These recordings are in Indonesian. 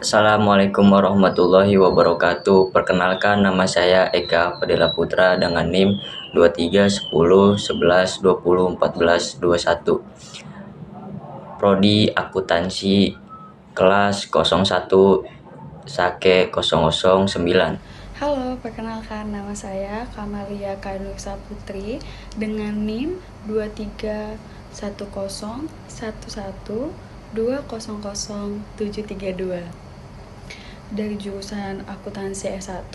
Assalamualaikum warahmatullahi wabarakatuh. Perkenalkan, nama saya Eka Fadila Putra dengan NIM 231011201421. Prodi Akuntansi kelas 01 Sake 009. Halo, perkenalkan nama saya Kamalia Kanursa Putri dengan NIM 231011200732 dari jurusan Akuntansi S1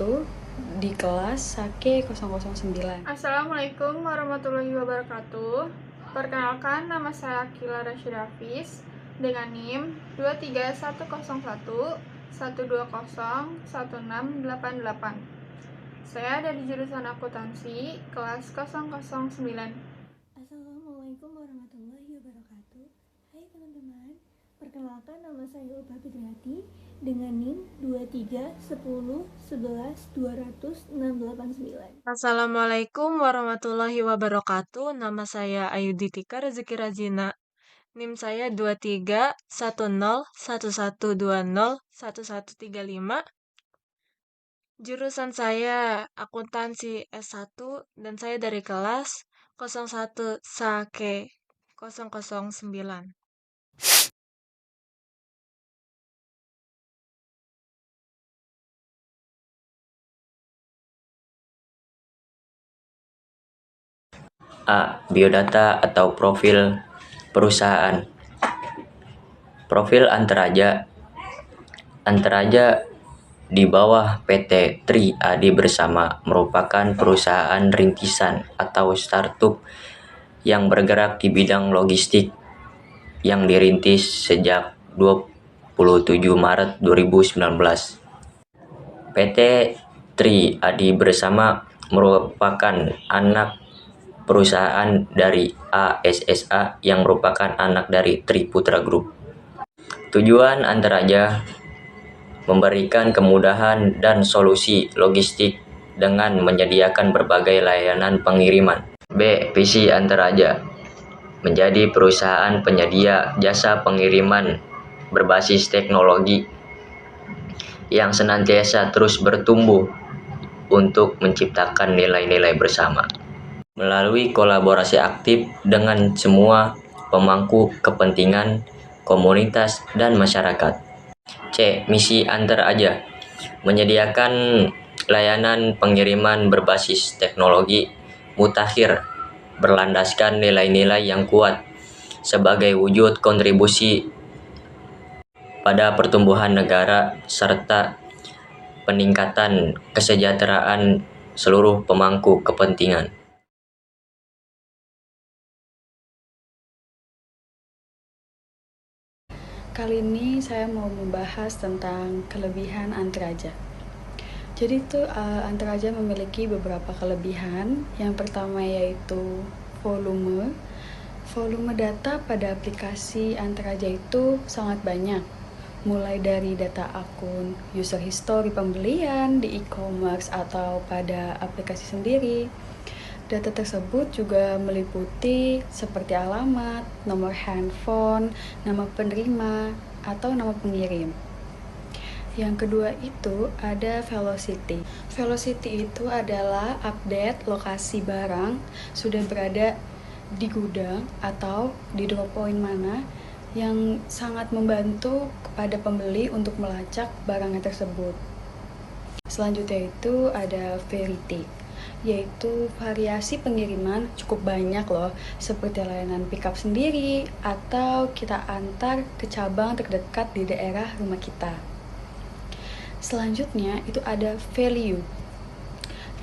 di kelas Sake 009. Assalamualaikum warahmatullahi wabarakatuh. Perkenalkan, nama saya Akila Rashid Hafiz dengan NIM 2310112011688. Saya dari jurusan Akuntansi kelas 009. Assalamualaikum warahmatullahi wabarakatuh. Hai teman-teman, perkenalkan nama saya Ulfa Fitriati dengan NIM 23101120689. Assalamualaikum warahmatullahi wabarakatuh. Nama saya Ayuditika Rezeki Razina. NIM saya 231011201135. Jurusan saya Akuntansi S1 dan saya dari kelas 01 Sake 009. A. Biodata atau profil perusahaan. Profil Anteraja di bawah PT Tri Adi Bersama merupakan perusahaan rintisan atau startup yang bergerak di bidang logistik yang dirintis sejak 27 Maret 2019. PT Tri Adi Bersama merupakan anak perusahaan dari ASSA yang merupakan anak dari Tri Putra Group. Tujuan Anteraja memberikan kemudahan dan solusi logistik dengan menyediakan berbagai layanan pengiriman. B. Visi Anteraja menjadi perusahaan penyedia jasa pengiriman berbasis teknologi yang senantiasa terus bertumbuh untuk menciptakan nilai-nilai bersama melalui kolaborasi aktif dengan semua pemangku kepentingan, komunitas, dan masyarakat. C. Misi Anteraja menyediakan layanan pengiriman berbasis teknologi mutakhir berlandaskan nilai-nilai yang kuat sebagai wujud kontribusi pada pertumbuhan negara serta peningkatan kesejahteraan seluruh pemangku kepentingan. Kali ini saya mau membahas tentang kelebihan Anteraja. Jadi Anteraja memiliki beberapa kelebihan. Yang pertama yaitu volume. Volume data pada aplikasi Anteraja itu sangat banyak. Mulai dari data akun, user history pembelian di e-commerce atau pada aplikasi sendiri. Data tersebut juga meliputi seperti alamat, nomor handphone, nama penerima, atau nama pengirim. Yang kedua itu ada velocity. Velocity itu adalah update lokasi barang sudah berada di gudang atau di drop point mana yang sangat membantu kepada pembeli untuk melacak barangnya tersebut. Selanjutnya itu ada variety, yaitu variasi pengiriman cukup banyak loh, seperti layanan pickup sendiri atau kita antar ke cabang terdekat di daerah rumah kita. Selanjutnya itu ada value.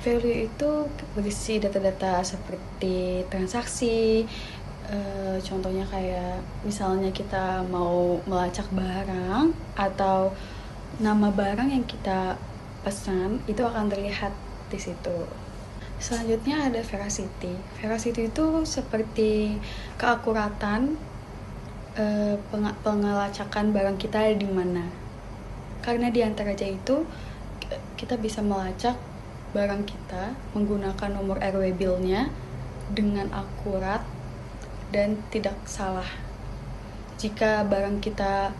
Value itu berisi data-data seperti transaksi, contohnya kayak misalnya kita mau melacak barang atau nama barang yang kita pesan itu akan terlihat di situ. Selanjutnya ada veracity. Veracity itu seperti keakuratan pengelacakan barang kita di mana. Karena di Anteraja itu kita bisa melacak barang kita menggunakan nomor RW bill-nya dengan akurat dan tidak salah. Jika barang kita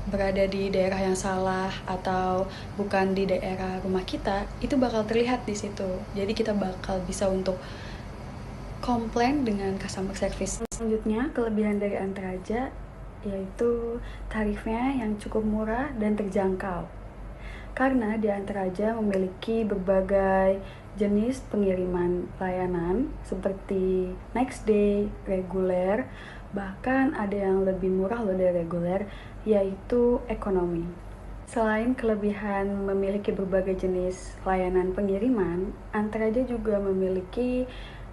berada di daerah yang salah atau bukan di daerah rumah kita, itu bakal terlihat di situ. Jadi kita bakal bisa untuk komplain dengan customer service. Selanjutnya, kelebihan dari Antaraja yaitu tarifnya yang cukup murah dan terjangkau. Karena di Antaraja memiliki berbagai jenis pengiriman layanan seperti next day, reguler, bahkan ada yang lebih murah loh dari reguler, yaitu ekonomi. Selain kelebihan memiliki berbagai jenis layanan pengiriman, Antaraja juga memiliki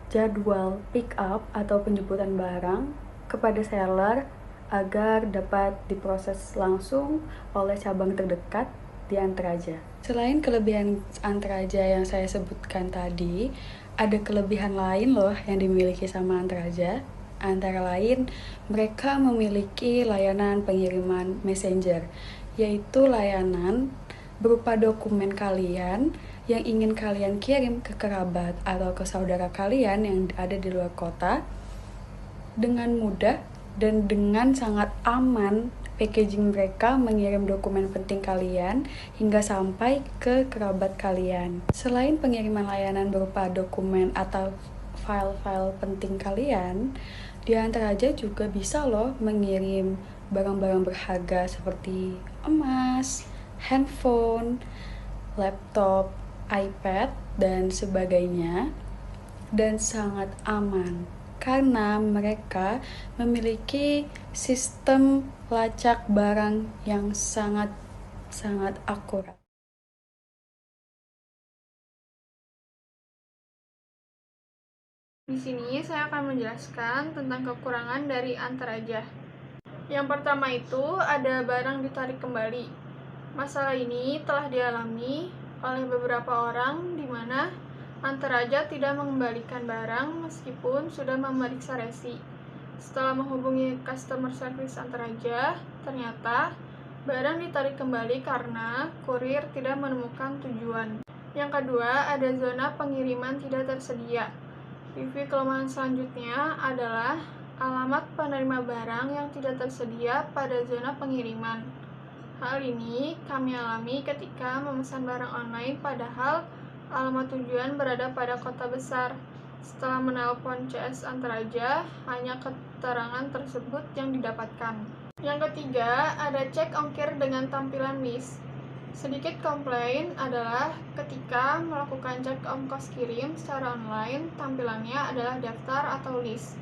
jadwal pick up atau penjemputan barang kepada seller agar dapat diproses langsung oleh cabang terdekat di Antaraja. Selain kelebihan Antaraja yang saya sebutkan tadi, ada kelebihan lain loh yang dimiliki sama Antaraja. Antara lain, mereka memiliki layanan pengiriman messenger, yaitu layanan berupa dokumen kalian yang ingin kalian kirim ke kerabat atau ke saudara kalian yang ada di luar kota dengan mudah dan dengan sangat aman. Packaging mereka mengirim dokumen penting kalian hingga sampai ke kerabat kalian. Selain pengiriman layanan berupa dokumen atau file-file penting kalian, di Antaraja juga bisa loh mengirim barang-barang berharga seperti emas, handphone, laptop, iPad, dan sebagainya, dan sangat aman karena mereka memiliki sistem lacak barang yang sangat akurat. Di sini saya akan menjelaskan tentang kekurangan dari Antaraja. Yang pertama itu ada barang ditarik kembali. Masalah ini telah dialami oleh beberapa orang di mana Antaraja tidak mengembalikan barang meskipun sudah memeriksa resi. Setelah menghubungi customer service Antaraja, ternyata barang ditarik kembali karena kurir tidak menemukan tujuan. Yang kedua, ada zona pengiriman tidak tersedia. Review kelemahan selanjutnya adalah alamat penerima barang yang tidak tersedia pada zona pengiriman. Hal ini kami alami ketika memesan barang online padahal alamat tujuan berada pada kota besar. Setelah menelpon CS Antaraja, hanya keterangan tersebut yang didapatkan. Yang ketiga, ada cek ongkir dengan tampilan list. Sedikit komplain adalah ketika melakukan cek ongkos kirim secara online, tampilannya adalah daftar atau list.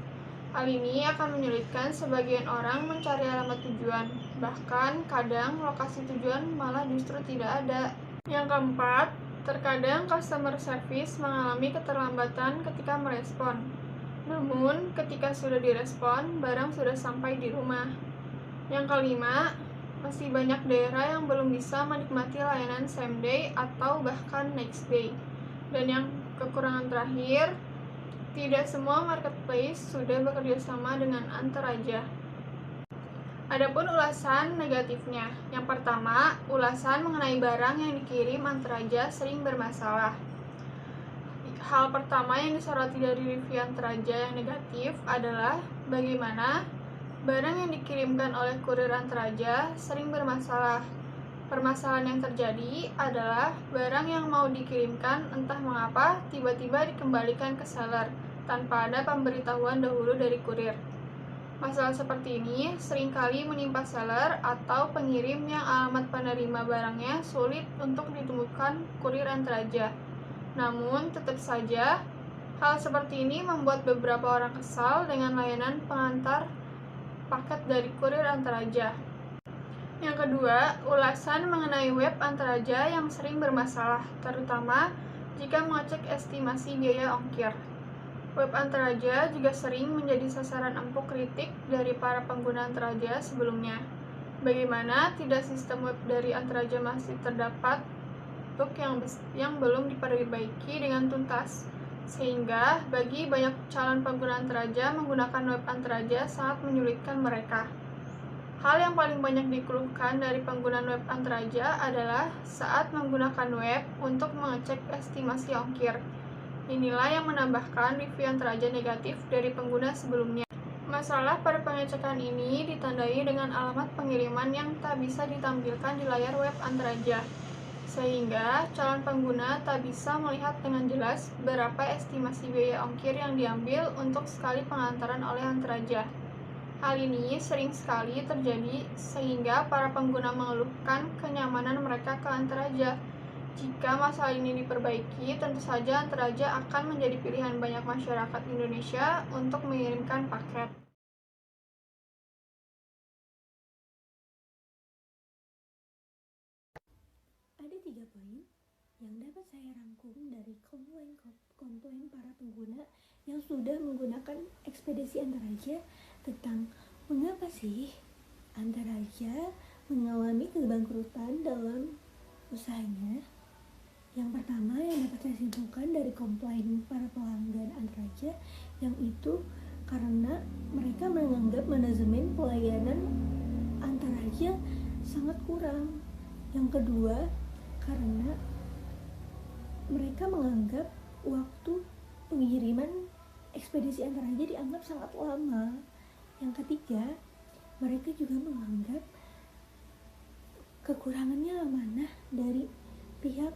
Hal ini akan menyulitkan sebagian orang mencari alamat tujuan, bahkan kadang lokasi tujuan malah justru tidak ada. Yang keempat, terkadang customer service mengalami keterlambatan ketika merespon. Namun, ketika sudah direspon, barang sudah sampai di rumah. Yang kelima, masih banyak daerah yang belum bisa menikmati layanan same day atau bahkan next day. Dan yang kekurangan terakhir, tidak semua marketplace sudah bekerja sama dengan Antaraja. Adapun ulasan negatifnya. Yang pertama, ulasan mengenai barang yang dikirim Antaraja sering bermasalah. Hal pertama yang disoroti dari review Antaraja yang negatif adalah bagaimana barang yang dikirimkan oleh kurir Antaraja sering bermasalah. Permasalahan yang terjadi adalah barang yang mau dikirimkan entah mengapa tiba-tiba dikembalikan ke seller tanpa ada pemberitahuan dahulu dari kurir. Masalah seperti ini seringkali menimpa seller atau pengirim yang alamat penerima barangnya sulit untuk ditemukan kurir Antaraja. Namun, tetap saja, hal seperti ini membuat beberapa orang kesal dengan layanan pengantar paket dari kurir Antaraja. Yang kedua, ulasan mengenai web Antaraja yang sering bermasalah, terutama jika mengecek estimasi biaya ongkir. Web Antaraja juga sering menjadi sasaran empuk kritik dari para pengguna Antaraja sebelumnya. Bagaimana tidak sistem web dari Antaraja masih terdapat bug yang belum diperbaiki dengan tuntas, sehingga bagi banyak calon pengguna Antaraja menggunakan web Antaraja sangat menyulitkan mereka. Hal yang paling banyak dikeluhkan dari penggunaan web Antaraja adalah saat menggunakan web untuk mengecek estimasi ongkir. Inilah yang menambahkan review Antaraja negatif dari pengguna sebelumnya. Masalah pada pengecekan ini ditandai dengan alamat pengiriman yang tak bisa ditampilkan di layar web Antaraja, sehingga calon pengguna tak bisa melihat dengan jelas berapa estimasi biaya ongkir yang diambil untuk sekali pengantaran oleh Antaraja. Hal ini sering sekali terjadi sehingga para pengguna mengeluhkan kenyamanan mereka ke Antaraja. Jika masalah ini diperbaiki, tentu saja Antaraja akan menjadi pilihan banyak masyarakat Indonesia untuk mengirimkan paket. Ada 3 poin yang dapat saya rangkum dari komplain para pengguna yang sudah menggunakan ekspedisi Antaraja tentang mengapa sih Antaraja mengalami kebangkrutan dalam usahanya. Yang pertama yang dapat saya simpulkan dari komplain para pelanggan Antaraja yang itu karena mereka menganggap manajemen pelayanan Antaraja sangat kurang. Yang kedua, karena mereka menganggap waktu pengiriman ekspedisi Antaraja dianggap sangat lama. Yang ketiga, mereka juga menganggap kekurangannya amanah dari pihak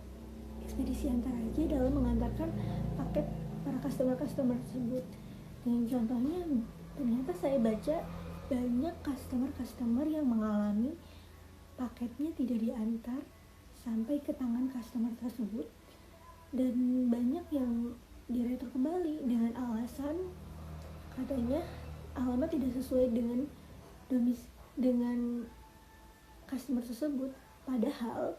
ekspedisi Antaraja dalam mengantarkan paket para customer tersebut. Dengan contohnya, ternyata saya baca banyak customer yang mengalami paketnya tidak diantar sampai ke tangan customer tersebut, dan banyak yang diretur kembali dengan alasan katanya alamat tidak sesuai dengan customer tersebut. Padahal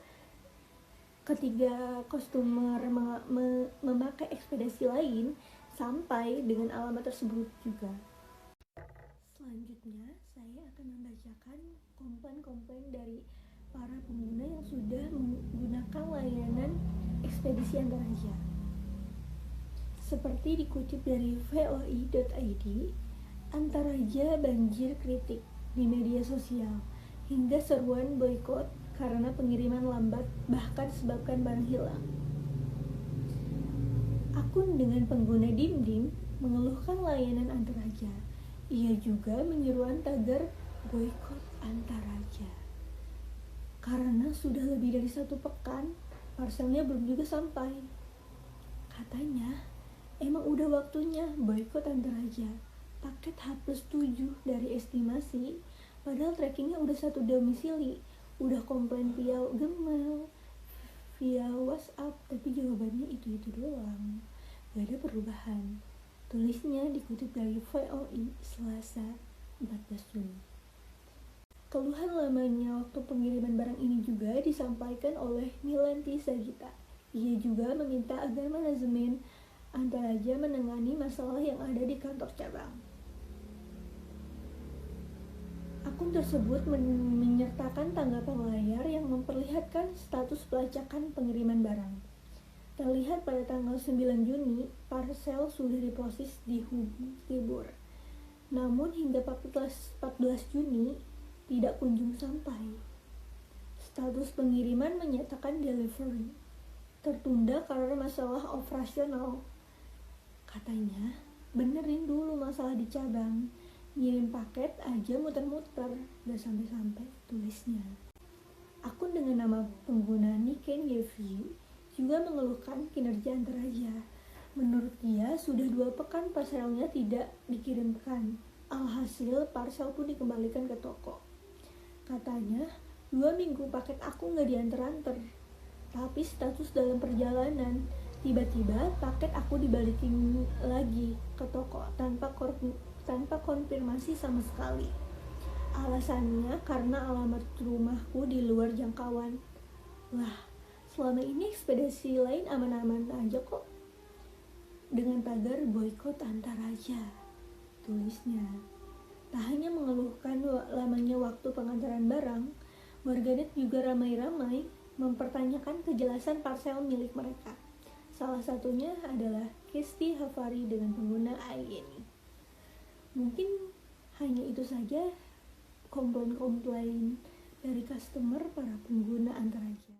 ketika customer memakai ekspedisi lain sampai dengan alamat tersebut juga. Selanjutnya, saya akan membacakan komplain dari para pengguna yang sudah menggunakan layanan ekspedisi Antaraja. Seperti dikutip dari voi.id, Antaraja banjir kritik di media sosial hingga seruan boikot karena pengiriman lambat bahkan sebabkan barang hilang. Akun dengan pengguna DimDim mengeluhkan layanan Antaraja. Ia juga menyeruan tagar boikot Antaraja karena sudah lebih dari 1 pekan parselnya belum juga sampai. Katanya emang udah waktunya boikot Antaraja. Paket H+7 dari estimasi, padahal trackingnya udah 1 domisili. Udah komplain via Gmail, via WhatsApp, tapi jawabannya itu-itu doang. Gak ada perubahan. Tulisnya dikutip dari VOI Selasa 14 Juni. Keluhan lamanya waktu pengiriman barang ini juga disampaikan oleh Milanti Sagita. Ia juga meminta agar manajemen Antaraja menangani masalah yang ada di kantor cabang. Akun tersebut menyertakan tanggapan layar yang memperlihatkan status pelacakan pengiriman barang. Terlihat pada tanggal 9 Juni, parcel sudah diproses di Hubung Timur. Namun hingga 14 Juni tidak kunjung sampai. Status pengiriman menyatakan delivery tertunda karena masalah operasional. Katanya, benerin dulu masalah di cabang. Ngirim paket aja muter-muter, gak sampai-sampai, tulisnya. Akun dengan nama pengguna Niken Yevi juga mengeluhkan kinerja Antaraja. Menurut dia, sudah 2 pekan parselnya tidak dikirimkan. Alhasil, parcel pun dikembalikan ke toko. Katanya, 2 minggu paket aku gak diantar-antar. Tapi status dalam perjalanan, tiba-tiba paket aku dibalikin lagi ke toko tanpa konfirmasi sama sekali. Alasannya karena alamat rumahku di luar jangkauan. Wah, selama ini ekspedisi lain aman-aman aja kok. Dengan tagar boikot Antaraja, tulisnya. Tak hanya mengeluhkan lamanya waktu pengantaran barang, warganet juga ramai-ramai mempertanyakan kejelasan parcel milik mereka. Salah satunya adalah Kesti Hafari dengan pengguna ini. Mungkin hanya itu saja komplain dari customer para pengguna Antaraja.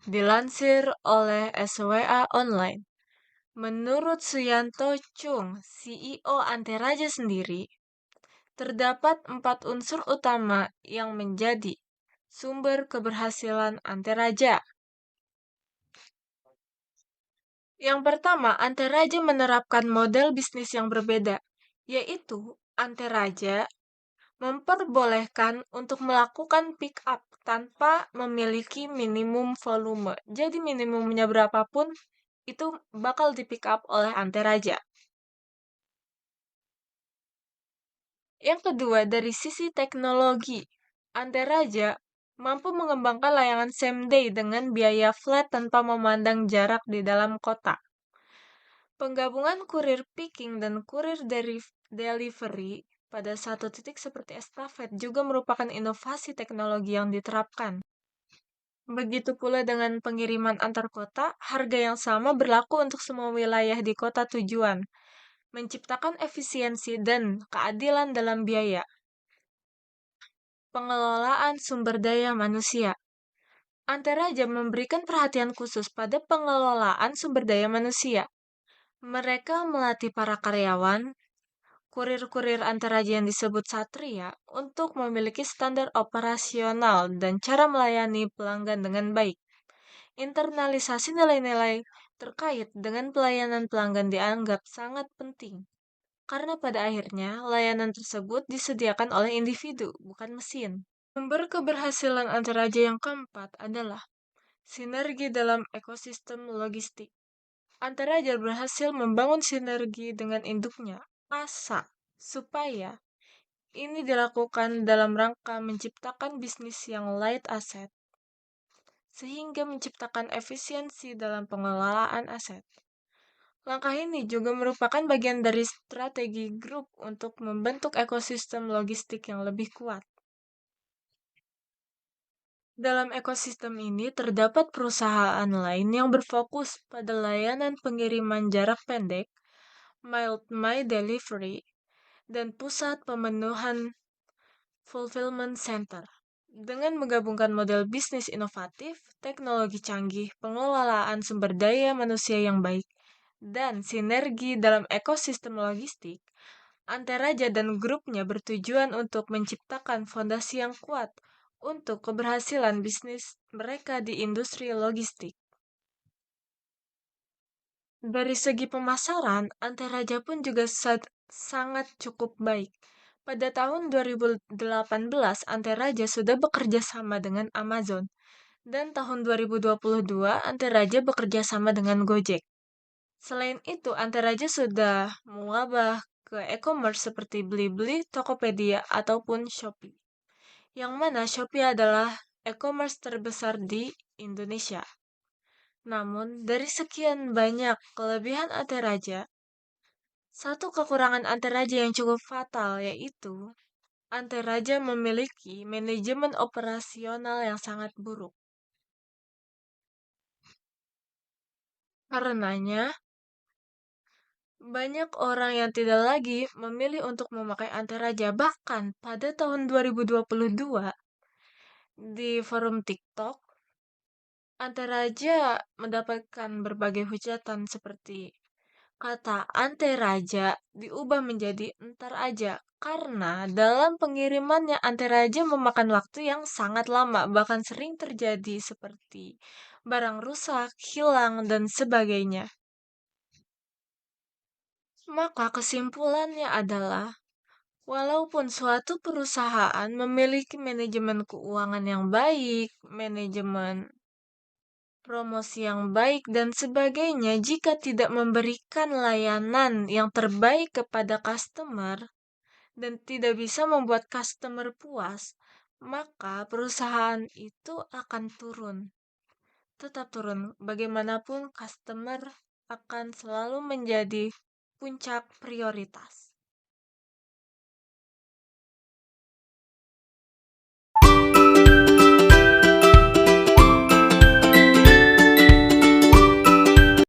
Dilansir oleh SWA Online, menurut Suyanto Chung, CEO Anteraja sendiri, terdapat 4 unsur utama yang menjadi sumber keberhasilan Anteraja. Yang pertama, Anteraja menerapkan model bisnis yang berbeda, yaitu Anteraja memperbolehkan untuk melakukan pick up tanpa memiliki minimum volume. Jadi minimumnya berapapun, itu bakal di pick up oleh Anteraja. Yang kedua, dari sisi teknologi, Anteraja mampu mengembangkan layanan same day dengan biaya flat tanpa memandang jarak di dalam kota. Penggabungan kurir picking dan kurir delivery pada satu titik seperti estafet juga merupakan inovasi teknologi yang diterapkan. Begitu pula dengan pengiriman antar kota, harga yang sama berlaku untuk semua wilayah di kota tujuan, menciptakan efisiensi dan keadilan dalam biaya. Pengelolaan sumber daya manusia. Anteraja memberikan perhatian khusus pada pengelolaan sumber daya manusia. Mereka melatih para karyawan, kurir-kurir Anteraja yang disebut Satria, untuk memiliki standar operasional dan cara melayani pelanggan dengan baik. Internalisasi nilai-nilai terkait dengan pelayanan pelanggan dianggap sangat penting, karena pada akhirnya layanan tersebut disediakan oleh individu, bukan mesin. Sumber keberhasilan Anteraja yang keempat adalah sinergi dalam ekosistem logistik. Anteraja berhasil membangun sinergi dengan induknya, ASA, supaya ini dilakukan dalam rangka menciptakan bisnis yang light asset, sehingga menciptakan efisiensi dalam pengelolaan aset. Langkah ini juga merupakan bagian dari strategi grup untuk membentuk ekosistem logistik yang lebih kuat. Dalam ekosistem ini terdapat perusahaan lain yang berfokus pada layanan pengiriman jarak pendek, mild mile delivery, dan pusat pemenuhan fulfillment center. Dengan menggabungkan model bisnis inovatif, teknologi canggih, pengelolaan sumber daya manusia yang baik, dan sinergi dalam ekosistem logistik, Anteraja dan grupnya bertujuan untuk menciptakan fondasi yang kuat untuk keberhasilan bisnis mereka di industri logistik. Dari segi pemasaran, Anteraja pun juga sangat cukup baik. Pada tahun 2018, Anteraja sudah bekerja sama dengan Amazon, dan tahun 2022, Anteraja bekerja sama dengan Gojek. Selain itu, Anteraja sudah mewabah ke e-commerce seperti Blibli, Tokopedia, ataupun Shopee. Yang mana Shopee adalah e-commerce terbesar di Indonesia. Namun, dari sekian banyak kelebihan Anteraja, satu kekurangan Anteraja yang cukup fatal yaitu Anteraja memiliki manajemen operasional yang sangat buruk. Karenanya, banyak orang yang tidak lagi memilih untuk memakai Anteraja. Bahkan pada tahun 2022, di forum TikTok, Anteraja mendapatkan berbagai hujatan seperti kata Anteraja diubah menjadi entar aja karena dalam pengirimannya Anteraja memakan waktu yang sangat lama, bahkan sering terjadi seperti barang rusak, hilang, dan sebagainya. Maka kesimpulannya adalah, walaupun suatu perusahaan memiliki manajemen keuangan yang baik, manajemen promosi yang baik, dan sebagainya, jika tidak memberikan layanan yang terbaik kepada customer dan tidak bisa membuat customer puas, maka perusahaan itu akan turun. Tetap turun. Bagaimanapun, customer akan selalu menjadi puncak prioritas.